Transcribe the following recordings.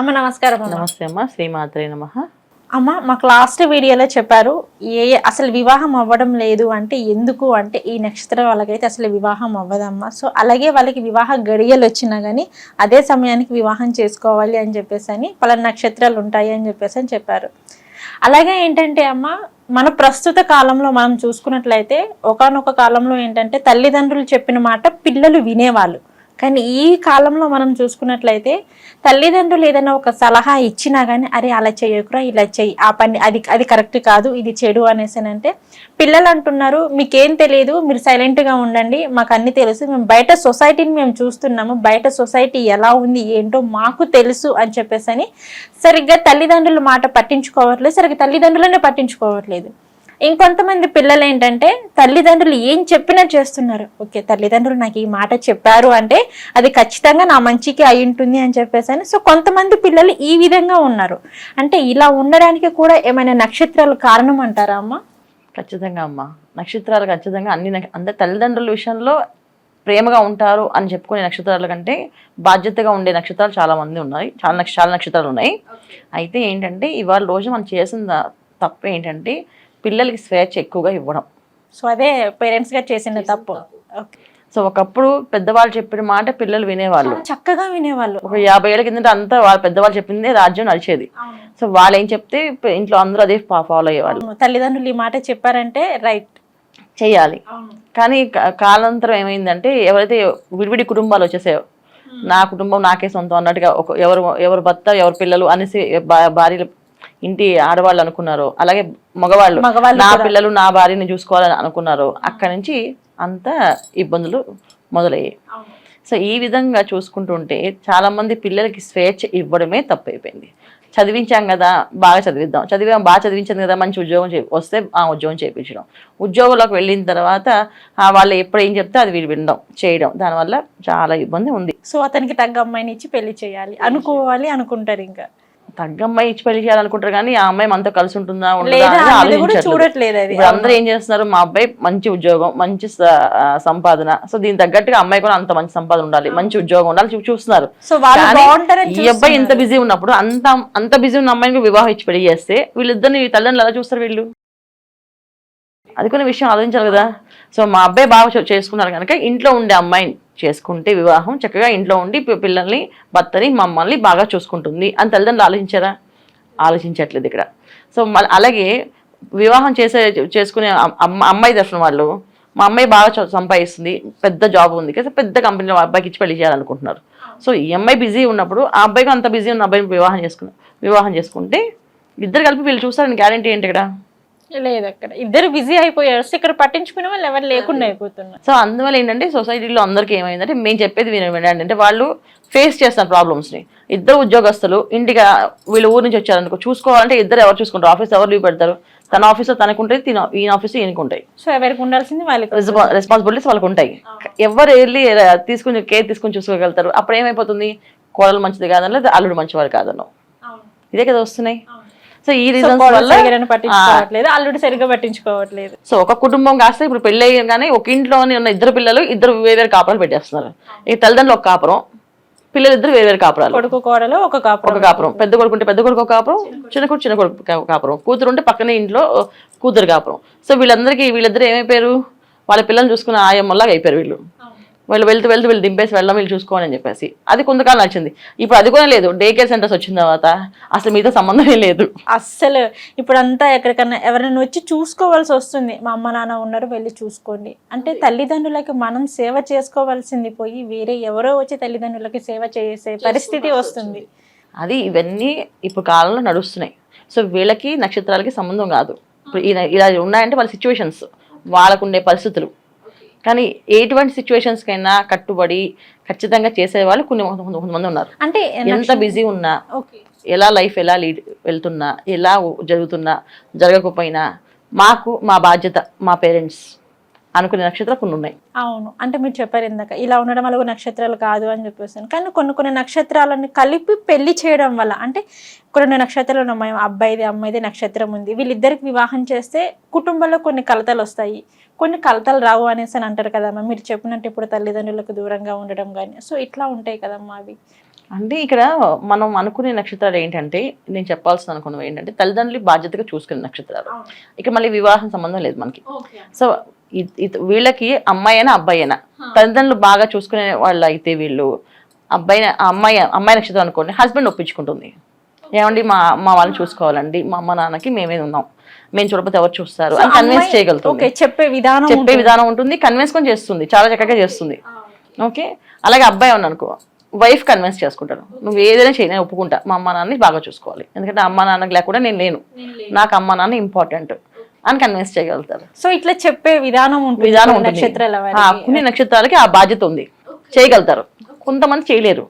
అమ్మ నమస్కారం. నమస్తే అమ్మ, శ్రీమాత్రే నమః. అమ్మ మాకు లాస్ట్ వీడియోలో చెప్పారు అసలు వివాహం అవ్వడం లేదు అంటే ఎందుకు అంటే ఈ నక్షత్రం వాళ్ళకైతే అసలు వివాహం అవ్వదమ్మా. సో అలాగే వాళ్ళకి వివాహ గడియలు వచ్చినా కానీ అదే సమయానికి వివాహం చేసుకోవాలి అని చెప్పేసి అని పలానా నక్షత్రాలు ఉంటాయి అని చెప్పేసి అని చెప్పారు. అలాగే ఏంటంటే అమ్మ మన ప్రస్తుత కాలంలో మనం చూసుకున్నట్లయితే ఒకానొక కాలంలో ఏంటంటే తల్లిదండ్రులు చెప్పిన మాట పిల్లలు వినేవాళ్ళు. కానీ ఈ కాలంలో మనం చూసుకున్నట్లయితే తల్లిదండ్రులు ఏదైనా ఒక సలహా ఇచ్చినా కానీ అరే అలా చేయకురా, ఇలా చెయ్యి, ఆ పని అది కరెక్ట్ కాదు, ఇది చెడు అనేసి అంటే పిల్లలు అంటున్నారు మీకేం తెలియదు, మీరు సైలెంట్గా ఉండండి, మాకు అన్ని తెలుసు, మేము బయట సొసైటీని మేము చూస్తున్నాము, బయట సొసైటీ ఎలా ఉంది ఏంటో మాకు తెలుసు అని చెప్పేసి అని సరిగ్గా తల్లిదండ్రుల మాట పట్టించుకోవట్లేదు, సరిగ్గా తల్లిదండ్రులనే పట్టించుకోవట్లేదు. ఇంకొంతమంది పిల్లలు ఏంటంటే తల్లిదండ్రులు ఏం చెప్పినా చేస్తున్నారు. ఓకే తల్లిదండ్రులు నాకు ఈ మాట చెప్పారు అంటే అది ఖచ్చితంగా నా మంచికి అయి ఉంటుంది అని చెప్పేసి అని. సో కొంతమంది పిల్లలు ఈ విధంగా ఉన్నారు. అంటే ఇలా ఉండడానికి కూడా ఏమైనా నక్షత్రాలు కారణం అంటారా అమ్మ? ఖచ్చితంగా అమ్మ, నక్షత్రాలు ఖచ్చితంగా అందరి తల్లిదండ్రుల విషయంలో ప్రేమగా ఉంటారు అని చెప్పుకునే నక్షత్రాల కంటే బాధ్యతగా ఉండే నక్షత్రాలు చాలా మంది ఉన్నాయి, చాలా నక్షత్రాలు ఉన్నాయి. అయితే ఏంటంటే ఇవాళ రోజు మనం చేసిన తప్పు ఏంటంటే పిల్లలకి స్వేచ్ఛ ఎక్కువగా ఇవ్వడం. సో అదే పేరెంట్స్ గా చేసిన తప్పు. సో ఒకప్పుడు పెద్దవాళ్ళు చెప్పిన మాట పిల్లలు వినేవాళ్ళు, చక్కగా వినేవాళ్ళు. ఒక 50 ఏళ్ళ కింద అంతా వాళ్ళ పెద్దవాళ్ళు చెప్పిందే రాజ్యం నడిచేది. సో వాళ్ళు ఏం చెప్తే ఇంట్లో అందరూ అదే ఫాలో అయ్యేవాళ్ళు. తల్లిదండ్రులు ఈ మాట చెప్పారంటే రైట్ చెయ్యాలి. కానీ కాలాంతరం ఏమైందంటే ఎవరైతే విడివిడి కుటుంబాలు వచ్చేసాయో, నా కుటుంబం నాకే సొంతం అన్నట్టుగా ఎవరు భర్త ఎవరు పిల్లలు అనేసి భార్యలు ఇంటి ఆడవాళ్ళు అనుకున్నారు, అలాగే మగవాళ్ళు నా పిల్లలు నా భార్యని చూసుకోవాలని అనుకున్నారు. అక్కడి నుంచి అంత ఇబ్బందులు మొదలయ్యాయి. సో ఈ విధంగా చూసుకుంటుంటే చాలా మంది పిల్లలకి స్వేచ్ఛ ఇవ్వడమే తప్పైపోయింది. చదివించాం కదా బాగా చదివిద్దాం, బాగా చదివించాను కదా మంచి ఉద్యోగం వస్తే ఆ ఉద్యోగం చేయించడం, ఉద్యోగంలోకి వెళ్ళిన తర్వాత వాళ్ళు ఎప్పుడు ఏం చెప్తే అది వీళ్ళు వినడం చేయడం, దానివల్ల చాలా ఇబ్బంది ఉంది. సో అతనికి తగ్గ అమ్మాయిని ఇచ్చి పెళ్లి చేయాలి అనుకోవాలి అనుకుంటారు. ఇంకా తగ్గమ్మాయి ఇచ్చి పెళ్లి చేయాలనుకుంటారు కానీ ఆ అమ్మాయి మనతో కలిసి ఉంటుందా చూడట్లేదు. ఇప్పుడు అందరూ ఏం చేస్తున్నారు, మా అబ్బాయి మంచి ఉద్యోగం మంచి సంపాదన, సో దీని తగ్గట్టుగా అమ్మాయి కూడా అంత మంచి సంపాదన ఉండాలి, మంచి ఉద్యోగం ఉండాలి చూస్తున్నారు. ఈ అబ్బాయి ఇంత బిజీ ఉన్నప్పుడు అంత బిజీ ఉన్న అమ్మాయికి వివాహం ఇచ్చి పెళ్లి చేస్తే వీళ్ళిద్దరిని తల్లిదండ్రులు ఎలా చూస్తారు? వీళ్ళు అది కొన్ని విషయం ఆలోచించాలి కదా. సో మా అబ్బాయి బాగా చేసుకున్నారు కనుక ఇంట్లో ఉండే అమ్మాయిని చేసుకుంటే వివాహం చక్కగా ఇంట్లో ఉండి పిల్లల్ని భర్తని మమ్మల్ని బాగా చూసుకుంటుంది అని తల్లిదండ్రులు ఆలోచించారా? ఆలోచించట్లేదు ఇక్కడ. సో అలాగే వివాహం చేసుకునే అమ్మాయి తరఫున వాళ్ళు మా అమ్మాయి బాగా సంపాదిస్తుంది, పెద్ద జాబ్ ఉంది కదా, పెద్ద కంపెనీలో అబ్బాయికి ఇచ్చి పెళ్లి చేయాలనుకుంటున్నారు. సో ఈ అమ్మాయి బిజీ ఉన్నప్పుడు ఆ అబ్బాయికి అంత బిజీ ఉన్న అబ్బాయిని వివాహం చేసుకుంటే ఇద్దరు కలిపి వీళ్ళు చూస్తారని గ్యారంటీ ఏంటి? ఇక్కడ లేదు, అక్కడ ఇద్దరు బిజీ అయిపోయారు, ఇక్కడ పట్టించుకునే వాళ్ళు ఎవరు లేకుండా అయిపోతున్నారు. సో అందువల్ల ఏంటంటే సొసైటీలో అందరికీ ఏమైందంటే మేము చెప్పేది వినండి అంటే వాళ్ళు ఫేస్ చేస్తారు ప్రాబ్లమ్స్ని. ఇద్దరు ఉద్యోగస్తులు ఇంటికి వీళ్ళు ఊరి నుంచి వచ్చారనుకో, చూసుకోవాలంటే ఇద్దరు ఎవరు చూసుకుంటారు? ఆఫీస్ ఎవరు లీవ్ పెడతారు? తన ఆఫీస్లో తనకుంటాయి, ఈయన ఆఫీస్ ఈయనకుంటాయి. సో ఎవరికి ఉండాల్సింది వాళ్ళకి రెస్పాన్సిబిలిటీస్ వాళ్ళకు ఉంటాయి. ఎవరు వెళ్ళి కేర్ తీసుకుని చూసుకోగలుగుతారు? అప్పుడు ఏమైపోతుంది, కోడలు మంచిది కాదనో లేదా అల్లుడు మంచివారు కాదనో, ఇదే కదా వస్తున్నాయి. సో ఈ రీజన్స్ వల్ల పట్టించుకోవట్లేదు, అల్లుడు సరిగ్గా పట్టించుకోవట్లేదు. సో ఒక కుటుంబం కాస్తే ఇప్పుడు పెళ్లి అయ్యగానే ఒక ఇంట్లోనే ఉన్న ఇద్దరు పిల్లలు ఇద్దరు వేరే కాపురాలు పెట్టేస్తున్నారు. ఈ తల్లిదండ్రులు ఒక కాపురం, పిల్లలు ఇద్దరు వేరే కాపురాలు. కొడుకు కోడలు ఒక కాపురం, పెద్ద కొడుకు ఉంటే పెద్ద కొడుకు ఒక కాపురం, చిన్న కొడుకు కాపురం, కూతురు ఉంటే పక్కనే ఇంట్లో కూతురు కాపురం. సో వీళ్ళిద్దరు ఏమైపోయారు, వాళ్ళ పిల్లల్ని చూసుకున్న ఆయమ్మలాగా అయిపోయారు. వీళ్ళు వెళ్తూ వీళ్ళు దింపేసి వెళ్ళడం, వీళ్ళు చూసుకోవాలి అని చెప్పేసి అది కొంతకాలం నచ్చింది. ఇప్పుడు అది కూడా లేదు. డే కేర్ సెంటర్స్ వచ్చిన తర్వాత అసలు మీతో సంబంధమే లేదు అస్సలు. ఇప్పుడంతా ఎక్కడికన్నా ఎవరైనా వచ్చి చూసుకోవాల్సి వస్తుంది, మా అమ్మ నాన్న ఉన్నారు వెళ్ళి చూసుకోండి అంటే. తల్లిదండ్రులకి మనం సేవ చేసుకోవాల్సింది పోయి వేరే ఎవరో వచ్చి తల్లిదండ్రులకి సేవ చేసే పరిస్థితి వస్తుంది. అది ఇవన్నీ ఇప్పుడు కాలంలో నడుస్తున్నాయి. సో వీళ్ళకి నక్షత్రాలకి సంబంధం కాదు. ఇప్పుడు ఇలా ఉన్నాయంటే వాళ్ళ సిచ్యువేషన్స్, వాళ్ళకు ఉండే పరిస్థితులు. కానీ ఎటువంటి సిచ్యువేషన్స్కైనా కట్టుబడి ఖచ్చితంగా చేసేవాళ్ళు కొంతమంది ఉన్నారు. అంటే ఎంత బిజీ ఉన్నా, ఎలా లైఫ్ ఎలా వెళ్తున్నా, ఎలా జరుగుతున్నా జరగకపోయినా మా బాధ్యత మా పేరెంట్స్ అనుకునే నక్షత్రాలు కొన్ని ఉన్నాయి. అవును, అంటే మీరు చెప్పారు ఇందాక ఇలా ఉండడం వల్ల నక్షత్రాలు కాదు అని చెప్పేసి. కానీ కొన్ని నక్షత్రాలను కలిపి పెళ్లి చేయడం వల్ల, అంటే కొన్ని నక్షత్రాలు ఉన్నాయి, అబ్బాయిది అమ్మాయిది నక్షత్రం ఉంది, వీళ్ళిద్దరికి వివాహం చేస్తే కుటుంబంలో కొన్ని కలతలు వస్తాయి, కొన్ని కలతలు రావు అనేసి అని అంటారు కదమ్మా. మీరు చెప్పినట్టు ఇప్పుడు తల్లిదండ్రులకు దూరంగా ఉండడం కానీ, సో ఇట్లా ఉంటాయి కదమ్మా అవి. అంటే ఇక్కడ మనం అనుకునే నక్షత్రాలు ఏంటంటే, నేను చెప్పాల్సిన అనుకున్నవి ఏంటంటే తల్లిదండ్రులు బాధ్యతగా చూసుకునే నక్షత్రాలు. ఇక మళ్ళీ వివాహం సంబంధం లేదు మనకి. సో వీళ్ళకి అమ్మాయి అయినా అబ్బాయి అయినా తల్లిదండ్రులు బాగా చూసుకునే వాళ్ళు అయితే వీళ్ళు అమ్మాయి నక్షత్రం అనుకోండి, హస్బెండ్ ఒప్పించుకుంటుంది. ఏమండి మా వాళ్ళని చూసుకోవాలండి, మా అమ్మ నాన్నకి మేమే ఉన్నాం, మేము చూడకపోతే ఎవరు చూస్తారు అని కన్విన్స్ చేయగలుగుతుంది. చెప్పే విధానం ఉంటుంది, కన్విన్స్ కొని చేస్తుంది, చాలా చక్కగా చేస్తుంది. ఓకే, అలాగే అబ్బాయి ఉన్నానుకో, వైఫ్ కన్విన్స్ చేసుకుంటారు, నువ్వు ఏదైనా చేయి నేను ఒప్పుకుంటా, మా అమ్మ నాన్నని బాగా చూసుకోవాలి, ఎందుకంటే అమ్మ నాన్నకి లేకుండా నేను లేను, నాకు అమ్మ నాన్న ఇంపార్టెంట్ అని కన్విన్స్ చేయగలుగుతారు. సో ఇట్లా చెప్పే విధానం ఉంటుంది. కొన్ని నక్షత్రాలకి ఆ బాధ్యత ఉంది, చేయగలుగుతారు, కొంతమంది చేయలేరు.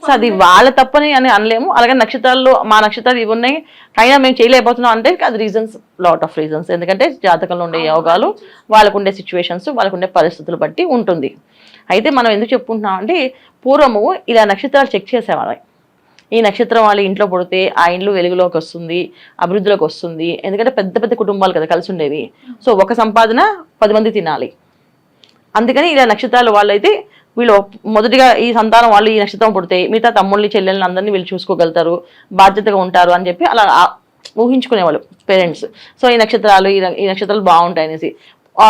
సో అది వాళ్ళ తప్పని అని అనలేము. అలాగే నక్షత్రాల్లో మా నక్షత్రాలు ఇవి ఉన్నాయి అయినా మేము చేయలేకపోతున్నాం అంటే అది రీజన్స్, లాట్ ఆఫ్ రీజన్స్. ఎందుకంటే జాతకంలో ఉండే యోగాలు, వాళ్ళకు ఉండే సిచ్యువేషన్స్, వాళ్ళకు ఉండే పరిస్థితులు బట్టి ఉంటుంది. అయితే మనం ఎందుకు చెప్పుకుంటున్నాం అంటే, పూర్వము ఇలా నక్షత్రాలు చెక్ చేసేవాళ్ళం. ఈ నక్షత్రం వాళ్ళ ఇంట్లో పుడితే ఆ ఇంట్లో వెలుగులోకి వస్తుంది, అభివృద్ధిలోకి వస్తుంది. ఎందుకంటే పెద్ద పెద్ద కుటుంబాలు కదా కలిసి ఉండేవి. సో ఒక సంపాదన 10 మంది తినాలి. అందుకని ఇలా నక్షత్రాలు వాళ్ళైతే వీళ్ళు మొదటిగా ఈ సంతానం వాళ్ళు ఈ నక్షత్రం పుడితే మిగతా తమ్ముళ్ళని చెల్లెళ్ళని అందరినీ వీళ్ళు చూసుకోగలుగుతారు, బాధ్యతగా ఉంటారు అని చెప్పి అలా ఊహించుకునేవాళ్ళు పేరెంట్స్. సో ఈ నక్షత్రాలు బాగుంటాయి అనేసి.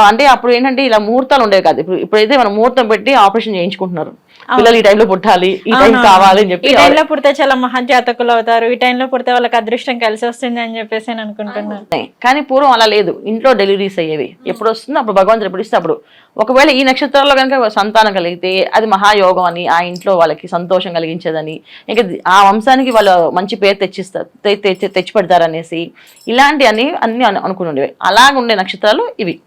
అంటే అప్పుడు ఏంటంటే ఇలా ముహూర్తాలు ఉండేవి కాదు. ఇప్పుడైతే మనం ముహూర్తం పెట్టి ఆపరేషన్ చేయించుకుంటున్నారు, పిల్లలు ఈ టైంలో పుట్టాలి, ఈ టైం కావాలి అని చెప్పి. ఈ టైంలో పుడితే చాలా మహాజాతకులు అవుతారు, ఈ టైంలో పుడితే వాళ్ళకి అదృష్టం కలిసి వస్తుంది అని చెప్పేసి అనుకుంటున్నారు. కానీ పూర్వం అలా లేదు, ఇంట్లో డెలివరీస్ అయ్యేవి. ఎప్పుడు వస్తుందో అప్పుడు భగవంతుడు ఎప్పుడు ఇస్తే అప్పుడు. ఒకవేళ ఈ నక్షత్రాల్లో కనుక సంతానం కలిగితే అది మహాయోగం అని, ఆ ఇంట్లో వాళ్ళకి సంతోషం కలిగించేదని, ఇంకా ఆ వంశానికి వాళ్ళు మంచి పేరు తెచ్చి పెడతారనేసి ఇలాంటి అన్ని అనుకుని ఉండేవి. అలాగుండే నక్షత్రాలు ఇవి.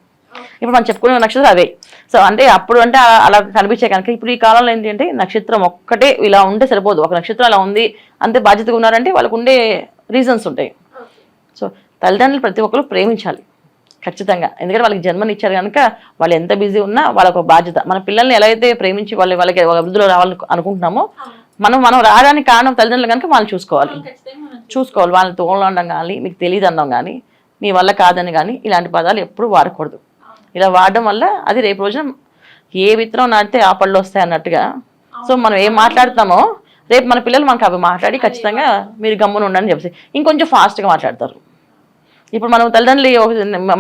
ఇప్పుడు మనం చెప్పుకునే నక్షత్రాలు అవే. సో అంటే అప్పుడు అంటే అలా కనిపించే కనుక ఇప్పుడు ఈ కాలంలో ఏంటి అంటే నక్షత్రం ఒక్కటే ఇలా ఉంటే సరిపోదు. ఒక నక్షత్రం అలా ఉంది అంతే బాధ్యతగా ఉన్నారంటే వాళ్ళకు ఉండే రీజన్స్ ఉంటాయి. సో తల్లిదండ్రులు ప్రతి ఒక్కరు ప్రేమించాలి ఖచ్చితంగా. ఎందుకంటే వాళ్ళకి జన్మనిచ్చారు కనుక వాళ్ళు ఎంత బిజీ ఉన్నా వాళ్ళకు బాధ్యత. మన పిల్లల్ని ఎలా అయితే ప్రేమించి వాళ్ళకి అభివృద్ధిలో రావాలని అనుకుంటున్నామో మనం రావడానికి కారణం తల్లిదండ్రులు కనుక వాళ్ళు చూసుకోవాలి. వాళ్ళని తోడడం కానీ, మీకు తెలియదు అనడం కానీ, మీ వల్ల కాదని కానీ ఇలాంటి పదాలు ఎప్పుడు వాడకూడదు. ఇలా వాడడం వల్ల అది రేపు రోజున ఏ విత్తనం నాటితే ఆ పళ్ళు వస్తాయి అన్నట్టుగా. సో మనం ఏం మాట్లాడుతామో రేపు మన పిల్లలు మనకు అవి మాట్లాడి ఖచ్చితంగా మీరు గమ్మున ఉండండి చెప్పేసి ఇంకొంచెం ఫాస్ట్గా మాట్లాడతారు. ఇప్పుడు మనం తల్లిదండ్రులు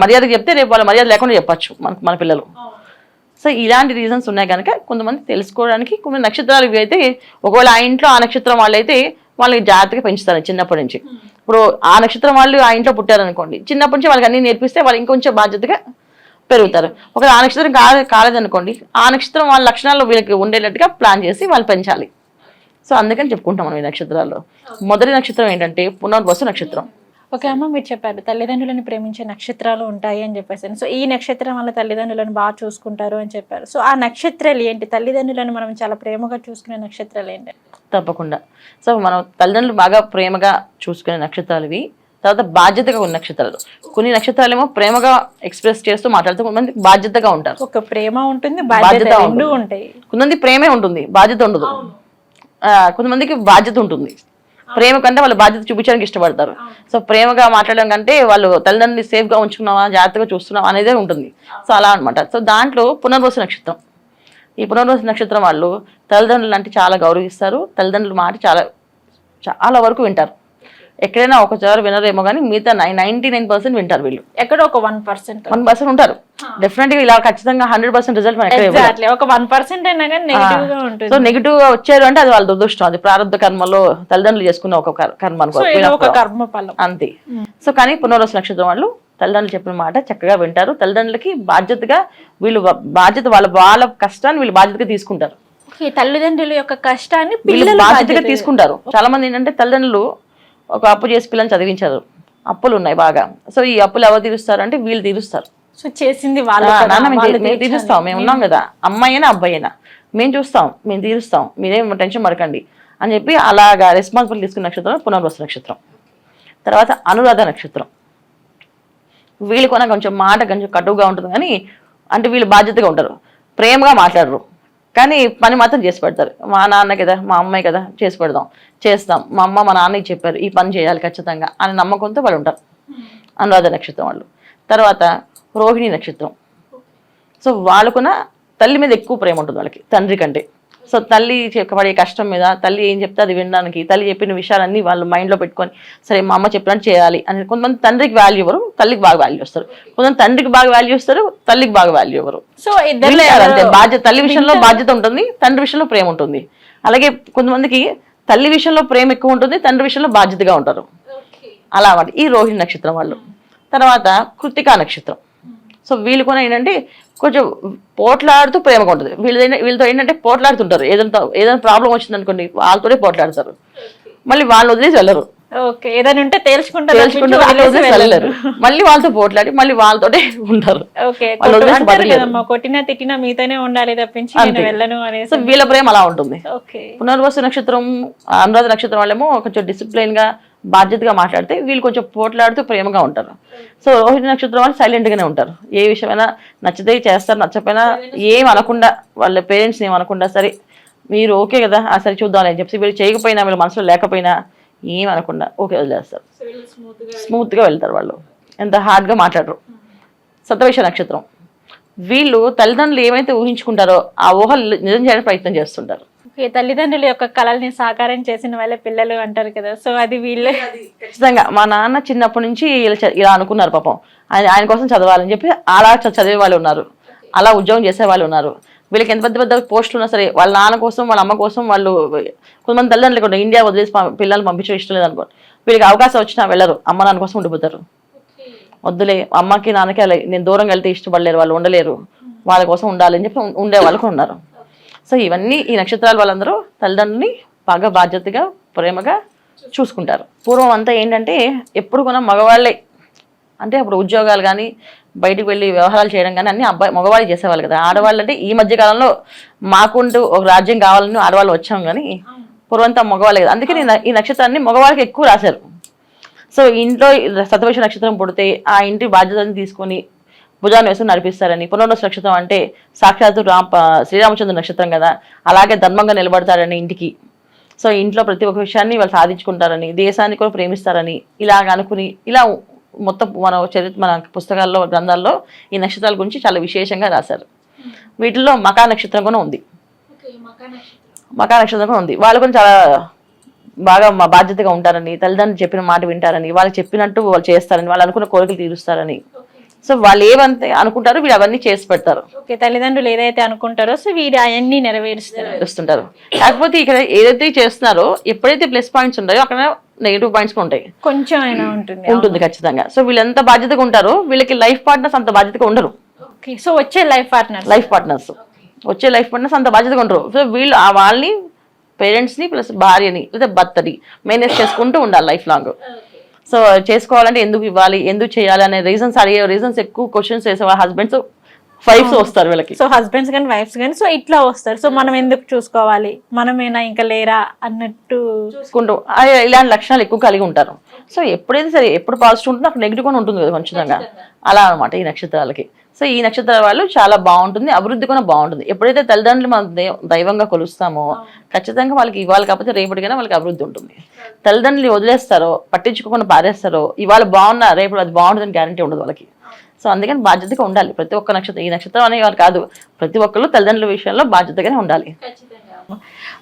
మర్యాద చెప్తే రేపు వాళ్ళ మర్యాద లేకుండా చెప్పచ్చు మన పిల్లలు. సో ఇలాంటి రీజన్స్ ఉన్నాయి కనుక కొంతమంది తెలుసుకోవడానికి కొన్ని నక్షత్రాలు ఇవి అయితే ఒకవేళ ఆ ఇంట్లో ఆ నక్షత్రం వాళ్ళైతే వాళ్ళకి జాగ్రత్తగా పెంచుతారు చిన్నప్పటి నుంచి. ఇప్పుడు ఆ నక్షత్రం వాళ్ళు ఆ ఇంట్లో పుట్టారనుకోండి, చిన్నప్పటి నుంచి వాళ్ళకి అన్ని నేర్పిస్తే వాళ్ళు ఇంకొంచెం బాధ్యతగా పెరుగుతారు. ఒకవేళ ఆ నక్షత్రం కాలేదనుకోండి, ఆ నక్షత్రం వాళ్ళ లక్షణాలు వీళ్ళకి ఉండేటట్టుగా ప్లాన్ చేసి వాళ్ళు పెంచాలి. సో అందుకని చెప్పుకుంటాం మనం ఈ నక్షత్రాల్లో. మొదటి నక్షత్రం ఏంటంటే పునర్వసు నక్షత్రం. ఓకే అమ్మ, మీరు చెప్పారు తల్లిదండ్రులను ప్రేమించే నక్షత్రాలు ఉంటాయి అని చెప్పేసి. సో ఈ నక్షత్రం వల్ల తల్లిదండ్రులను బాగా చూసుకుంటారు అని చెప్పారు. సో ఆ నక్షత్రాలు ఏంటి? తల్లిదండ్రులను మనం చాలా ప్రేమగా చూసుకునే నక్షత్రాలు ఏంటి? తప్పకుండా. సో మనం తల్లిదండ్రులు బాగా ప్రేమగా చూసుకునే నక్షత్రాలు ఇవి. తర్వాత బాధ్యతగా ఉన్న నక్షత్రాలు. కొన్ని నక్షత్రాలు ఏమో ప్రేమగా ఎక్స్ప్రెస్ చేస్తూ మాట్లాడుతూ, కొంతమంది బాధ్యతగా ఉంటారు. ఒక ప్రేమ ఉంటుంది, బాధ్యత ఉంటాయి. కొంతమంది ప్రేమే ఉంటుంది, బాధ్యత ఉండదు. కొంతమందికి బాధ్యత ఉంటుంది, ప్రేమ కంటే వాళ్ళు బాధ్యత చూపించడానికి ఇష్టపడతారు. సో ప్రేమగా మాట్లాడడం కంటే వాళ్ళు తల్లిదండ్రులు సేఫ్గా ఉంచుకున్నావా, జాగ్రత్తగా చూస్తున్నావా అనేదే ఉంటుంది. సో అలా అనమాట. సో దాంట్లో పునర్వసు నక్షత్రం. ఈ పునర్వసు నక్షత్రం వాళ్ళు తల్లిదండ్రులు అంటే చాలా గౌరవిస్తారు. తల్లిదండ్రుల మాట చాలా వరకు వింటారు. ఎక్కడైనా ఒకసారి వినరేమో కానీ మిగతా 99% వింటారు వీళ్ళు. ఎక్కడో ఒక 1% ఉంటారు. డెఫినెట్గా ఇలా ఖచ్చితంగా 100% రిజల్ట్ మనం ఎక్కడ ఒక 1% అయినా కానీ నెగిటివ్ గా ఉంటుంది. సో నెగిటివ్ గా వచ్చారు అంటే అది వాళ్ళ దురదృష్టం, అది ప్రారంభ కర్మలో తల్లిదండ్రులు చేసుకున్న ఒక కర్మ అనుకో, అంతే. సో కానీ పునర్వసు నక్షత్రం వాళ్ళు తల్లిదండ్రులు చెప్పిన మాట చక్కగా వింటారు. తల్లిదండ్రులకి బాధ్యతగా వీళ్ళు వాళ్ళ కష్టాన్ని వీళ్ళు బాధ్యతగా తీసుకుంటారు. తల్లిదండ్రుల యొక్క కష్టాన్ని వీళ్ళు బాధ్యతగా తీసుకుంటారు. చాలా మంది ఏంటంటే తల్లిదండ్రులు ఒక అప్పు చేసి పిల్లల్ని చదివించారు, అప్పులు ఉన్నాయి బాగా. సో ఈ అప్పులు ఎవరు తీరుస్తారు అంటే వీళ్ళు తీరుస్తారు. సో చేసింది మేము తీరుస్తాం, మేము ఉన్నాం కదా, అమ్మాయి అయినా అబ్బాయి అయినా మేము చూస్తాం, మేము తీరుస్తాం, మీరేం టెన్షన్ పడకండి అని చెప్పి అలాగా రెస్పాన్సిబిలిటీ తీసుకున్న నక్షత్రం పునర్వసు నక్షత్రం. తర్వాత అనురాధ నక్షత్రం. వీళ్ళు కొన కొంచెం కటువుగా ఉంటుంది కానీ అంటే వీళ్ళు బాధ్యతగా ఉంటారు, ప్రేమగా మాట్లాడరు కానీ పని మాత్రం చేసి పెడతారు. మా నాన్న కదా, మా అమ్మాయి కదా, చేస్తాం, మా అమ్మ మా నాన్నకి చెప్పారు ఈ పని చేయాలి ఖచ్చితంగా అని నమ్మకంతో వాళ్ళు ఉంటారు అనురాధ నక్షత్రం వాళ్ళు. తర్వాత రోహిణి నక్షత్రం. సో వాళ్ళకున్న తల్లి మీద ఎక్కువ ప్రేమ ఉంటుంది వాళ్ళకి తండ్రి కంటే. సో తల్లి పడే కష్టం మీద తల్లి ఏం చెప్తే అది వినడానికి, తల్లి చెప్పిన విషయాలన్నీ వాళ్ళు మైండ్లో పెట్టుకొని సరే మా అమ్మ చెప్పినట్టు చేయాలి అని. కొంతమంది తండ్రికి వాల్యూ ఇవ్వరు, తల్లికి బాగా వాల్యూ ఇస్తారు. కొంతమంది తండ్రికి బాగా వాల్యూ ఇస్తారు, తల్లికి బాగా వాల్యూ ఇవ్వరు. సో అంతే బాధ్యత, తల్లి విషయంలో బాధ్యత ఉంటుంది, తండ్రి విషయంలో ప్రేమ ఉంటుంది. అలాగే కొంతమందికి తల్లి విషయంలో ప్రేమ ఎక్కువ ఉంటుంది, తండ్రి విషయంలో బాధ్యతగా ఉంటారు. అలా అన్నమాట ఈ రోహిణి నక్షత్రం వాళ్ళు. తర్వాత కృత్తికా నక్షత్రం. సో వీళ్ళు కూడా ఏంటంటే కొంచెం పోట్లాడుతూ ప్రేమగా ఉంటుంది. వీళ్ళతో ఏంటంటే పోట్లాడుతుంటారు. ఏదైనా ప్రాబ్లం వచ్చింది అనుకోండి, వాళ్ళతోనే పోట్లాడతారు, మళ్ళీ వాళ్ళు వదిలేసి వెళ్ళరు. ఏదైనా ఉంటే వెళ్ళరు, మళ్ళీ వాళ్ళతో పోట్లాడి మళ్ళీ వాళ్ళతోనే ఉంటారు. కొట్టినా తిట్టినా మీతోనే ఉండాలి తప్పించి వెళ్ళను అనేసి. సో వీళ్ళ ప్రేమ అలా ఉంటుంది. పునర్వసు నక్షత్రం, అనురాధ నక్షత్రం వాళ్ళేమో కొంచెం డిసిప్లైన్ గా బాధ్యతగా మాట్లాడితే, వీళ్ళు కొంచెం పోట్లాడుతూ ప్రేమగా ఉంటారు. సో రోహిణి నక్షత్రం వాళ్ళు సైలెంట్ గానే ఉంటారు. ఏ విషయమైనా నచ్చితే చేస్తారు, నచ్చపోయినా ఏం అనకుండా, వాళ్ళ పేరెంట్స్ ఏం అనకుండా సరే మీరు ఓకే కదా సరే చూద్దాం అని చెప్పి, వీళ్ళు చేయకపోయినా వీళ్ళ మనసులో లేకపోయినా ఏం అనకుండా ఓకే వదిలేస్తారు. స్మూత్ గా వెళ్తారు వాళ్ళు, ఎంత హార్డ్ గా మాట్లాడరు. శతభిష నక్షత్రం వీళ్ళు తల్లిదండ్రులు ఏమైతే ఊహించుకుంటారో ఆ ఊహలు నిజం చేయడానికి ప్రయత్నం చేస్తుంటారు. తల్లిదండ్రుల యొక్క కళల్ని సాకారం చేసిన వాళ్ళే పిల్లలు అంటారు కదా, సో అది వీళ్ళే. ఖచ్చితంగా మా నాన్న చిన్నప్పటి నుంచి ఇలా అనుకున్నారు పాపం, ఆయన కోసం చదవాలని చెప్పి అలా చదివే వాళ్ళు ఉన్నారు, అలా ఉద్యోగం చేసే వాళ్ళు ఉన్నారు. వీళ్ళకి ఎంత పెద్ద పెద్ద పోస్టులు ఉన్నా సరే వాళ్ళ నాన్న కోసం వాళ్ళ అమ్మ కోసం వాళ్ళు, కొంతమంది తల్లిదండ్రులు కూడా ఇండియా వదిలేసి పిల్లలు పంపించడం ఇష్టం లేదు అనుకో, వీళ్ళకి అవకాశం వచ్చినా వెళ్ళరు, అమ్మ నాన్న కోసం ఉండిపోతారు. వద్దులే అమ్మకి నాన్నకి అలా నేను దూరం వెళ్తే ఇష్టపడలేరు, వాళ్ళు ఉండలేరు, వాళ్ళ కోసం ఉండాలని చెప్పి ఉండే వాళ్ళు కూడా ఉన్నారు. సో ఇవన్నీ ఈ నక్షత్రాల వాళ్ళందరూ తల్లిదండ్రులని బాగా బాధ్యతగా ప్రేమగా చూసుకుంటారు. పూర్వం అంతా ఏంటంటే ఎప్పుడు కూడా మగవాళ్ళే, అంటే అప్పుడు ఉద్యోగాలు కానీ బయటకు వెళ్ళి వ్యవహారాలు చేయడం కానీ అన్ని మగవాళ్ళు చేసేవాళ్ళు కదా. ఆడవాళ్ళు అంటే ఈ మధ్య కాలంలో మాకుంటూ ఒక రాజ్యం కావాలని ఆడవాళ్ళు వచ్చాం, కానీ పూర్వంతా మగవాళ్ళే కదా. అందుకే ఈ నక్షత్రాన్ని మగవాళ్ళకి ఎక్కువ రాశారు. సో ఇంట్లో శతభిష నక్షత్రం పుడితే ఆ ఇంటి బాధ్యతని తీసుకొని భుజాన్ని వేసుకుని నడిపిస్తారని. పునర్వసు నక్షత్రం అంటే సాక్షాత్తు శ్రీరామచంద్ర నక్షత్రం కదా, అలాగే ధర్మంగా నిలబడతారని ఇంటికి. సో ఇంట్లో ప్రతి ఒక్క విషయాన్ని వాళ్ళు సాధించుకుంటారని, దేశాన్ని కూడా ప్రేమిస్తారని ఇలాగ అనుకుని, ఇలా మొత్తం మన పుస్తకాల్లో గ్రంథాల్లో ఈ నక్షత్రాల గురించి చాలా విశేషంగా రాశారు. వీటిల్లో మకా నక్షత్రం కూడా ఉంది. మకా నక్షత్రం కూడా ఉంది. వాళ్ళు కూడా చాలా బాగా బాధ్యతగా ఉంటారని, తల్లిదండ్రులు చెప్పిన మాట వింటారని, వాళ్ళు చెప్పినట్టు వాళ్ళు చేస్తారని, వాళ్ళు అనుకున్న కోరికలు తీరుస్తారని. సో వాళ్ళు ఏమంతే అనుకుంటారో వీళ్ళు అవన్నీ చేసి పెడతారు. తల్లిదండ్రులు ఏదైతే అనుకుంటారో సో వీరు అవన్నీ నెరవేరుస్తుంటారు. కాకపోతే ఇక్కడ ఏదైతే చేస్తున్నారో ఎప్పుడైతే ప్లస్ పాయింట్స్ ఉంటాయో అక్కడ నెగిటివ్ పాయింట్స్ కూడా ఉంటాయి, కొంచెం అయినా ఉంటుంది ఖచ్చితంగా. సో వీళ్ళు ఎంత బాధ్యతగా ఉంటారో వీళ్ళకి లైఫ్ పార్ట్నర్స్ అంత బాధ్యతగా ఉండరు. సో వచ్చే లైఫ్ పార్ట్నర్స్ అంత బాధ్యతగా ఉండరు. సో వీళ్ళు వాళ్ళని పేరెంట్స్ ని ప్లస్ భార్యని లేదా భర్తని మేనేజ్ చేసుకుంటూ ఉండాలి లైఫ్ లాంగ్. సో చేసుకోవాలంటే ఎందుకు ఇవ్వాలి, ఎందుకు చేయాలి అనే రీజన్స్ ఎక్కువ క్వశ్చన్స్ వేసే హస్బెండ్స్ వైఫ్స్ వస్తారు వీళ్ళకి. సో హస్బెండ్స్ కానీ వైఫ్స్ కానీ సో ఇట్లా వస్తారు. సో మనం ఎందుకు చూసుకోవాలి, మనమేనా ఇంకా లేరా అన్నట్టు చూసుకుంటూ ఇలాంటి లక్షణాలు ఎక్కువ కలిగి ఉంటారు. సో ఎప్పుడైతే సరే ఎప్పుడు పాజిటివ్ ఉంటుందో అక్కడ నెగిటివ్ కూడా ఉంటుంది కదా ఖచ్చితంగా, అలా అనమాట ఈ నక్షత్రాలకి. సో ఈ నక్షత్రాల వాళ్ళు చాలా బాగుంటుంది, అభివృద్ధి కూడా బాగుంటుంది. ఎప్పుడైతే తల్లిదండ్రులు మనం దైవంగా కొలుస్తామో ఖచ్చితంగా వాళ్ళకి ఇవాళ కాకపోతే రేపటికైనా వాళ్ళకి అభివృద్ధి ఉంటుంది. తల్లిదండ్రులు వదిలేస్తారో పట్టించుకోకుండా పారేస్తారో ఇవాళ బాగున్నా రేపు అది బాగుంటుందని గ్యారంటీ ఉండదు వాళ్ళకి. సో అందుకని బాధ్యతగా ఉండాలి ప్రతి ఒక్క నక్షత్రం. ఈ నక్షత్రం అనే వాళ్ళు కాదు, ప్రతి ఒక్కళ్ళు తల్లిదండ్రుల విషయంలో బాధ్యతగానే ఉండాలి.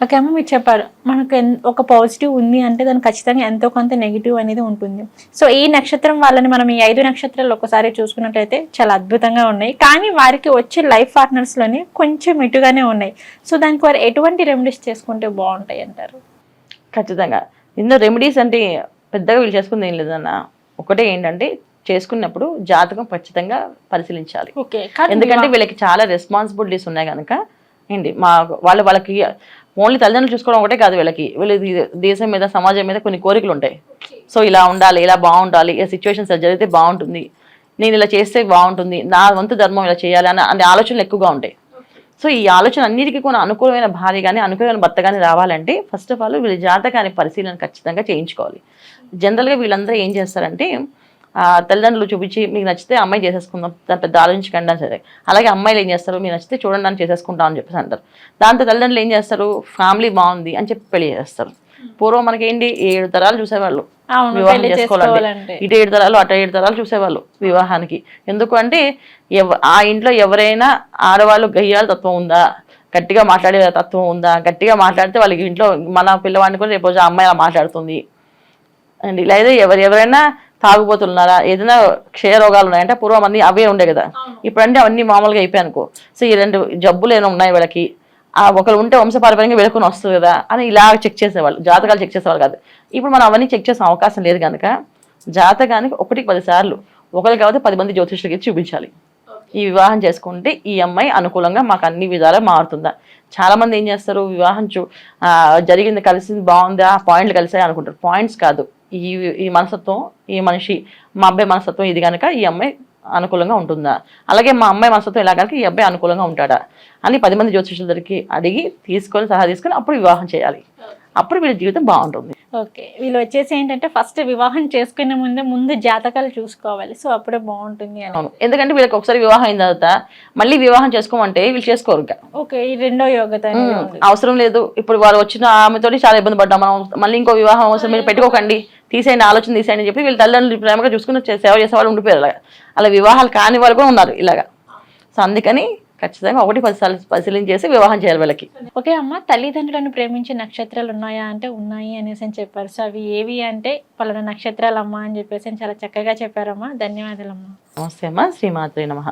ఓకే అమ్మ, మీరు చెప్పారు మనకు ఒక పాజిటివ్ ఉంది అంటే దానికి ఖచ్చితంగా ఎంతో కొంత నెగిటివ్ అనేది ఉంటుంది. సో ఈ నక్షత్రం వాళ్ళని మనం ఈ 5 నక్షత్రాలు ఒకసారి చూసుకున్నట్లయితే చాలా అద్భుతంగా ఉన్నాయి, కానీ వారికి వచ్చే లైఫ్ పార్ట్నర్స్లోనే కొంచెం ఇటుగానే ఉన్నాయి. సో దానికి వారు ఎటువంటి రెమెడీస్ చేసుకుంటే బాగుంటాయి అంటారు? ఖచ్చితంగా ఇందులో రెమెడీస్ అంటే పెద్దగా వీళ్ళు చేసుకుంది ఏం లేదన్న, ఒకటే ఏంటంటే చేసుకున్నప్పుడు జాతకం ఖచ్చితంగా పరిశీలించాలి. ఎందుకంటే వీళ్ళకి చాలా రెస్పాన్సిబిలిటీస్ ఉన్నాయి కనుక ఏంటి వాళ్ళకి ఓన్లీ తల్లిదండ్రులు చూసుకోవడం ఒకటే కాదు, వీళ్ళకి దేశం మీద సమాజం మీద కొన్ని కోరికలు ఉంటాయి. సో ఇలా ఉండాలి, ఇలా బాగుండాలి, ఈ సిచ్యువేషన్స్ జరిగితే బాగుంటుంది, నేను ఇలా చేస్తే బాగుంటుంది, నా వంతు ధర్మం ఇలా చేయాలి అనే ఆలోచనలు ఎక్కువగా ఉంటాయి. సో ఈ ఆలోచన అన్నిటికీ కూడా అనుకూలమైన భార్య కానీ అనుకూలమైన భర్త కానీ రావాలంటే ఫస్ట్ ఆఫ్ ఆల్ వీళ్ళ జాతకాన్ని పరిశీలన ఖచ్చితంగా చేయించుకోవాలి. జనరల్గా వీళ్ళందరూ ఏం చేస్తారంటే తల్లిదండ్రులు చూపించి మీకు నచ్చితే అమ్మాయి చేసేసుకుందాం, దాని పెద్ద ఆలోచించకుండా సరే. అలాగే అమ్మాయిలు ఏం చేస్తారు, మీకు నచ్చితే చూడండి అని చేసేసుకుంటాం అని చెప్పేసి అంటారు. దాంతో తల్లిదండ్రులు ఏం చేస్తారు, ఫ్యామిలీ బాగుంది అని చెప్పి పెళ్లి చేస్తారు. పూర్వం మనకేంటి 7 తరాలు చూసేవాళ్ళు వివాహం చేసుకోవాలంటే, ఇటు 7 తరాలు అటు 7 తరాలు చూసేవాళ్ళు వివాహానికి. ఎందుకు అంటే ఆ ఇంట్లో ఎవరైనా ఆడవాళ్ళు గయ్యాల తత్వం ఉందా గట్టిగా మాట్లాడే తత్వం ఉందా, గట్టిగా మాట్లాడితే వాళ్ళకి ఇంట్లో మన పిల్లవాడిని కూడా రేపు రోజు ఆ అమ్మాయి అలా మాట్లాడుతుంది అండ్ లేదా ఎవరైనా తాగుబోతున్నారా, ఏదైనా క్షయ రోగాలు ఉన్నాయంటే పూర్వం అన్ని అవే ఉండే కదా, ఇప్పుడంటే అవన్నీ మామూలుగా అయిపోయాయి అనుకో. సో ఈ 2 జబ్బులు ఏమైనా ఉన్నాయి వీళ్ళకి, ఒకరు ఉంటే వంశపారపర్యంగా వెళుకొని వస్తుంది కదా అని ఇలా చెక్ చేసేవాళ్ళు, జాతకాలు చెక్ చేసేవాళ్ళు కాదు. ఇప్పుడు మనం అవన్నీ చెక్ చేసే అవకాశం లేదు కనుక జాతకానికి 1కి 10 సార్లు ఒకరికి కాబట్టి 10 మంది జ్యోతిష్యులకి చూపించాలి. ఈ వివాహం చేసుకుంటే ఈ అమ్మాయి అనుకూలంగా మాకు అన్ని విధాలుగా మారుతుందా. చాలా మంది ఏం చేస్తారు, వివాహం జరిగింది, కలిసింది, బాగుందా, పాయింట్లు కలిసాయి అనుకుంటారు. పాయింట్స్ కాదు, ఈ మనస్తత్వం, ఈ మనిషి మా అబ్బాయి మనస్తత్వం ఇది కనుక ఈ అమ్మాయి అనుకూలంగా ఉంటుందా, అలాగే మా అమ్మాయి మనస్తత్వం ఇలా కనుక ఈ అబ్బాయి అనుకూలంగా ఉంటాడా అని 10 మంది జ్యోతిష్యుల దగ్గరికి అడిగి సలహా తీసుకొని అప్పుడు వివాహం చేయాలి. అప్పుడు వీళ్ళ జీవితం బాగుంటుంది. ఓకే, వీళ్ళు వచ్చేసి ఏంటంటే ఫస్ట్ వివాహం చేసుకునే ముందు జాతకాలు చూసుకోవాలి, సో అప్పుడే బాగుంటుంది అని. అవును, ఎందుకంటే వీళ్ళకి ఒకసారి వివాహం అయిన తర్వాత మళ్ళీ వివాహం చేసుకోమంటే వీళ్ళు చేసుకోరు. ఓకే, ఈ రెండో యోగ్యత అవసరం లేదు. ఇప్పుడు వారు వచ్చిన ఆమెతోటి చాలా ఇబ్బంది పడ్డాం మనం, మళ్ళీ ఇంకో వివాహం అవసరం మీరు పెట్టుకోకండి, తీసేయండి, ఆలోచన తీసేయండి అని చెప్పి వీళ్ళ తల్లిదండ్రులు ప్రేమగా చూసుకుని సేవ చేసే వాళ్ళు ఉండిపోయారు. అలా వివాహాలు కాని వాళ్ళు కూడా ఉన్నారు ఇలాగా. సో అందుకని ఖచ్చితంగా 1-10 సార్లు పరిశీలించేసి వివాహం చేయాలి వీళ్ళకి. ఓకే అమ్మ, తల్లిదండ్రులను ప్రేమించే నక్షత్రాలు ఉన్నాయా అంటే ఉన్నాయి అనేసి అని చెప్పారు. సో అవి ఏవి అంటే పలానా నక్షత్రాలు అమ్మ అని చెప్పేసి చాలా చక్కగా చెప్పారమ్మా. ధన్యవాదాలమ్మా. నమస్తే అమ్మా. శ్రీమాత్రే నమః.